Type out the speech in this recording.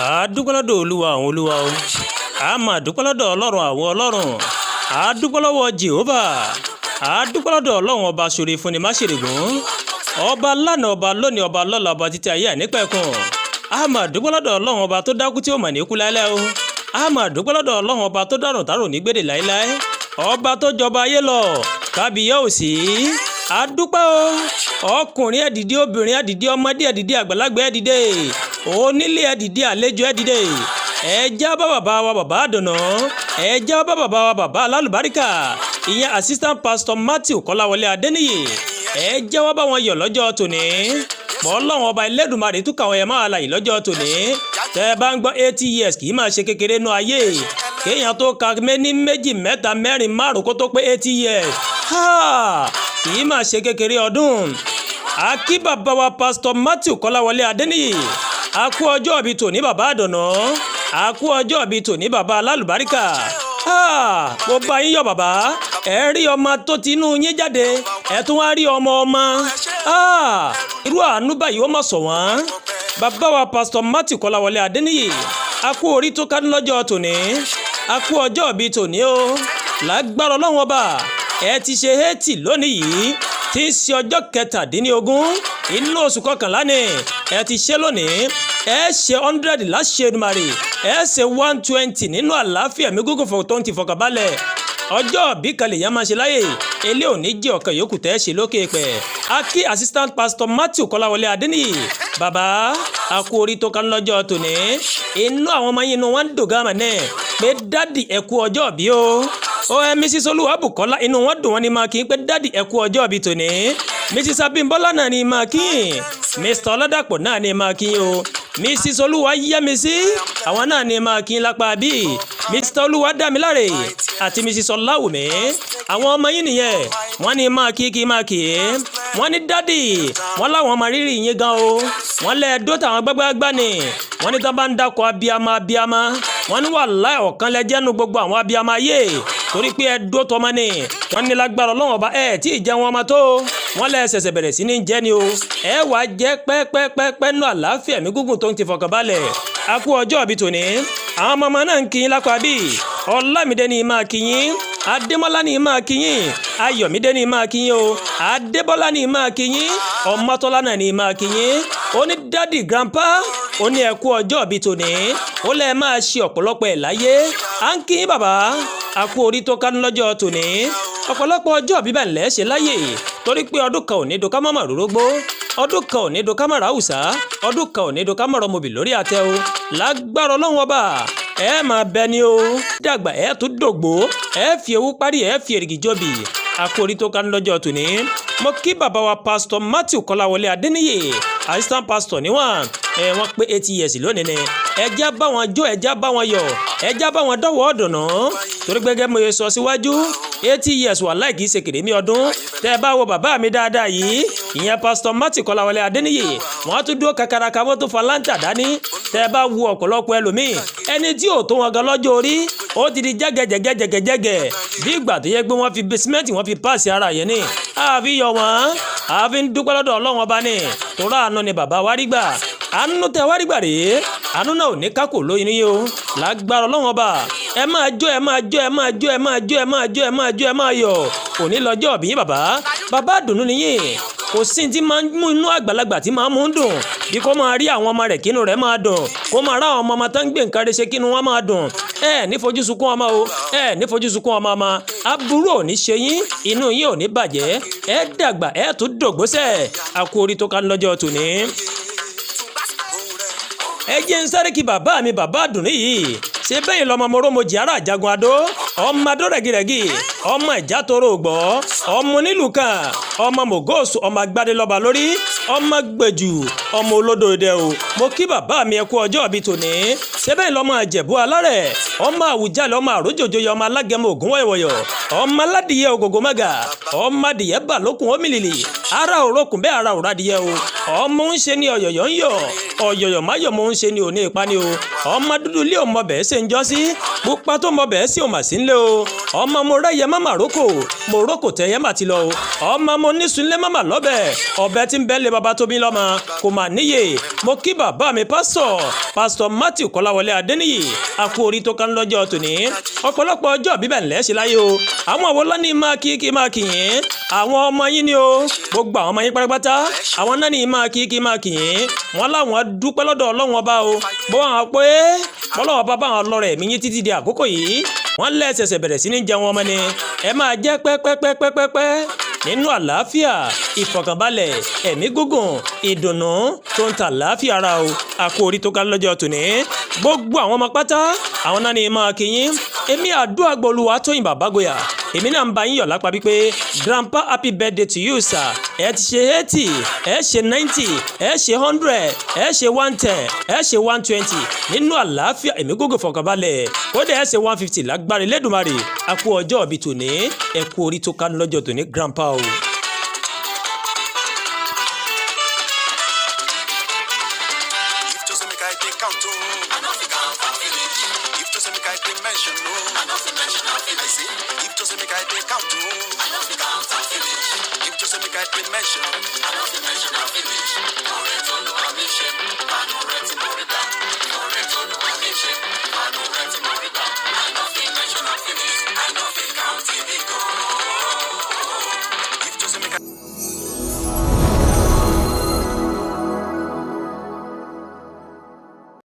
àdúpẹ́ lọ́dọ̀ olúwa àwọn olúwa o àmọ́ àdúpẹ́ lọ́dọ̀ ọlọ́run àwọn ọlọ́run àdúpẹ́ lọ́wọ́ Jèhófà àdúpẹ́ lọ́dọ̀ ọlọ́run ọba ṣoore fúnni má ṣèrègùn ọba lánàá ọba lónìí ọba lọ́la ọba títí ayé ànípẹ̀kun àmọ́ àdúpẹ́ lọ́dọ̀ ọlọ́run ọba tó dákú tí ó mà ní kú láéláé o àmọ́ àdúpẹ́ lọ́dọ̀ ọlọ́run ọba tó dárùn tárùn ní gbèdè láéláé ọba tó jọba ayé lọ kábíyèsí àdúpẹ́ o ọkùnrin ẹ̀dìdí obìnrin ẹ̀dìdí ọmọdé ẹ̀dìdí àgbàlagbà ẹ̀dìdé onílé ẹ̀dìdí àlejò ẹ̀dìdé ẹ̀já bá bàbá wa bàbá àdùnnà ẹ̀já bá bàbá wa bàbá alálùbáríkà ìyẹn assistant pastor Matthew Kọ́láwọlé Adéníyì ẹ̀já wá bá wọn yọ̀ lọ́jọ́ tòní Ọlọ́run ọba Ẹlẹ́dùmarè tún kàwọn ẹ̀ máa láyè lọ́jọ́ tòní tẹ́ bá ń gbọ́ 80 years kì í máa ṣe kékeré nú ayé kéèyàn tó ka méní méjì mẹ́ta mẹ́rin márùn kó tó pé 80 years kì í máa ṣe kékeré ọdún akí bàbá wa pastor Matthew Kọ́láwọlé Adéníyì a kú ọjọ́ ìbí tòní bàbá àdùnnà a kú ọjọ́ ìbí tòní bàbá alálùbáríkà mo bá yín yọ̀ bàbá ẹ rí ọmọ tó ti inú yín jáde ẹ tún wá rí ọmọ irú àánú báyìí ó mọ̀ sọ wọ́n bàbá wa pastor Matthew Kọ́láwọlé Adéníyì a kú orí tó ká lọ́jọ́ tòní a kú ọjọ́ ìbí tòní o lágbára Ọlọ́run ọba ẹ ti ṣe 80 lónìí yìí tí í ṣe ọjọ́ 17 inú oṣù kọkànlá ni ẹ ti ṣe lónìí ẹ ṣe 100 láṣẹ Èdùmàrè ẹ ṣe 120 nínú àlàáfíà mi gúngùn tó ń ti fọkànbalẹ̀ ọjọ́ bí kan lèèyàn máa ṣe láyè ilé òní jẹ́ ọ̀kan yòókù tẹ́ ṣe lókè pẹ̀ akí assistant pastor Matthew Kọ́láwọlé Adéníyì bàbá a kú orí tó kan lọ́jọ́ tòní inú àwọn ọmọ yín inú wọn dùn gáàmà náà pé dádì ẹ kú ọjọ́ bí o Mrs. Olúwabùkọ́lá inú wọn dùn wọn ni máa kí n pé dádì ẹ kú ọjọ́ bí tòní Mrs. Abímbọ́lá náà ni máa kí Mr. Ọládàpọ̀ náà ni máa kí o Mrs. Olúwayẹmísí àwọn náà ni máa kí lápá bí Mr. Olúwadámiláre àti Mrs. Ọláwùmí àwọn ọmọ yín nìyẹn wọ́n ní máa kí máa kí wọ́n ní dádì wọ́n láwọn ọmọ rírì yín gan o wọ́n lẹ́ dó tàwọn gbágbágbá ni wọ́n ní tán bá ń dákọ̀ abiyamọ wọ́n ní wàláhì ọ̀kan lẹ́jẹ́nu gbogbo àwọn abiyamọ ayé torí pé ẹ dó tọmọ ni wọ́n ní lágbára Ọlọ́run ọba ẹ tí ì jẹun ọmọ tó wọ́n lẹ́ ṣẹ̀ṣẹ̀ bẹ̀rẹ̀ sí ní jẹ́ ni o ẹ wá jẹ́ pẹ́pẹ́pẹ́ nú àlàáfíà mi gúngùn tó ń ti fọkànbalẹ̀ a kú ọjọ́ ìbí tòní àwọn ọmọ náà ń kí yín lápá bí Ọlámídé ni máa kí yín Adémọ́lá ni máa kí yín Ayọ̀mídé ni máa kí yín o Adébọ́lá ni máa kí yín Ọmọ́tọ́lá náà ni máa kí yín ó ní dádì grandpa ó ní ẹ kú ọjọ́ ìbí tòní ó lẹ́ máa ṣe ọ̀pọ̀lọpọ̀ ẹ̀ láyé à ń kí yín bàbá a kú orí tó kánú lọ́jọ́ tòní ọ̀pọ̀lọpọ̀ ọjọ́ bíbẹ̀ ńlẹ̀ ṣe láyè torí pé ọdún kan ò ní do ká má mà rórógbó ọdún kan ò ní do ká má ra àwùsá ọdún kan ò ní do ká má rọmọbì lórí àtẹ o lágbára Ọlọ́run ọba ẹ máa bẹ ni o dàgbà ẹ tún dògbò ẹ fi ewu parí ẹ fi èrìgì jọbì a kú orí tó kánú lọ́jọ́ tòní mo kí bàbá wa pastor Matthew Kọ́láwọlé Adéníyì assistant pastor níwọ̀n wọ́n pé 80 years lónìí ni ẹjá bá wọn jó ẹjá bá wọn yọ̀ ẹjá bá wọn dọ́wọ́ ọ̀dùnnà torí gbẹgẹ́ mo yẹ sọ síwájú 80 years wà láì kìí ṣe kèrémí ọdún tẹ́ ẹ bá wo bàbá mi dáadáa yìí ìyẹn pastor Matthew Kọ́láwọlé Adéníyì wọ́n tún dúró kakaraka wọ́n tún fa láǹtà dání tẹ́ ẹ bá wo ọ̀pọ̀lọpọ̀ ẹlòmíì ẹni tí ò tó wọn gan lọ́jọ́ orí ó ti di jẹ́gẹ̀jẹ̀gẹ̀jẹ̀gẹ̀ bí ìgbà tó yẹ pé wọ́n fi bẹ́símẹ́ǹtì wọ́n fi páàsì ara yẹn ni àfi yọ wọ́n àfi ń dúpẹ́ lọ́dọ̀ Ọlọ́run ọba ni torí àánú ni bàbá wa rí gbà àánú tẹ wá rí gbà rèé àánú náà ò ní kákò lóyún yìí o lágbára Ọlọ́run ọba ẹ máa jó ẹ máa jó ẹ máa jó ẹ máa jó ẹ máa jó ẹ máa jó ẹ máa yọ̀ òní lọ́jọ́ ìbí bàbá àdùnnú nìyí kò sí tí máa ń mú inú àgbàlagbà tí máa ń mú dùn bí kò máa rí àwọn ọmọ rẹ̀ kínú rẹ̀ máa dùn kó máa rá àwọn ọmọ tó ń gbé nǹkan rẹ̀ ṣe kínú wọn máa dùn ẹ ní fojú sunkún ọmọ o ẹ ní fojú sunkún ọmọ aburú ò ní ṣe yín inú yín ò ní bàjẹ́ ẹ dàgbà ẹ tún dògbósẹ̀ a kú orí tó ká lọ́jọ́ tòní. ẹ jẹ́ ń sáré kí bàbá mi bàbá àdùnnú yìí ṣe bẹ́yìn lọ́mọ mọ́rọ́mọ́jì ara àjagun adó ọmọ adó rẹ̀gírẹ̀gì ọmọ ìjà tóró gbọ́ ọmọ onílù kan ọmọ mògóòsù ọmọ agbádé lọ́ba lórí ọmọ gbẹ̀jù ọmọ olódò dẹ o mo kí bàbá mi ẹ kú ọjọ́ ìbí tòní sẹ́bẹ̀ lọ́mọ Ìjẹ̀bú alárẹ̀ ọmọ Àwùjalẹ̀ ọmọ àrójòjòyè ọmọ alágẹmọ ògún wọ̀yọ̀wọ̀yọ̀ ọmọ aládìyẹ ògògó mẹ́gà ọmọ adìyẹ bà lókun ó mìlìlì ara òrókùn bẹ́ẹ̀ ara òradìyẹ o ọmọ ń ṣe ni ọ̀yọ̀yọ̀ ń yọ̀ ọ̀yọ̀yọ̀ máyọ̀ mọ̀ ń ṣe ni òní ìpani o ọmọ dúdú lé ọmọ bẹ́ẹ̀ ṣe ń jọ́ sí pupa tó mọ bẹ́ẹ̀ sí òmà sí ń lé o ọmọ mo rẹ́yẹ mọ́mà rókò mo rókò tẹ́yẹ mà ti lọ o ọmọ mo nísunlé mọ́mà lọ́bẹ̀ ọbẹ̀ tí ń bẹ́ẹ̀ lé baba tó bí lọ́mọ kò mà níyè mo kí bàbá mi pásítọ̀ Matthew Kọ́láwọlé Adéníyì àkú orí tó kán lọ́jọ́ tòní ọ̀pọ̀lọpọ̀ ọjọ́ bíbẹ̀ ńlẹ̀ ṣe láyé o àwọn àwòlá ní máa kí yín àwọn ọmọ yín ni o gbogbo àwọn ọmọ yín pátápátá àwọn náà ní máa kí yín wọn láwọn dúpẹ́ lọ́dọ̀ Ọlọ́run ọba o bó wọn pé Ọlọ́run ọba bá wọn lọ́rẹ̀ mí yín títí di àkókò yìí wọ́n lẹ́sẹ̀sẹ̀ bẹ̀rẹ̀ sí ní jẹun ọmọ ni ẹ máa jẹ́ pẹ́pẹ́pẹ́pẹ́pẹ́ nínú àlàáfíà ìfọ̀kànbalẹ̀ ẹ̀mí gígùn ìdùnnú tó ń ta àlàáfíà ara o àkó orí tó ká lọ́jọ́ tòní gbogbo àwọn ọmọ pátá àwọn náà ní máa kí yín èmi àdúrà gbọ́lùwà Tóyìn Bàbágboyà èmi náà ń bá yín yọ̀ lápá wípé grandpa happy birthday to you sir ẹ ti ṣe 80 ẹ ṣe 90 ẹ ṣe 100 ẹ ṣe 110 ẹ ṣe 120 nínú àlàáfíà ẹ̀mí gígùn fọ̀kànbalẹ̀ kódà ẹ ṣe 150 lágbára Elédùmarè àkó ọjọ́ òbí tòní ẹ kú orí tó ká lọ́jọ́ tòní grandpa o. Mention, I know the mention, I finish. No return, no admission, no return, no return.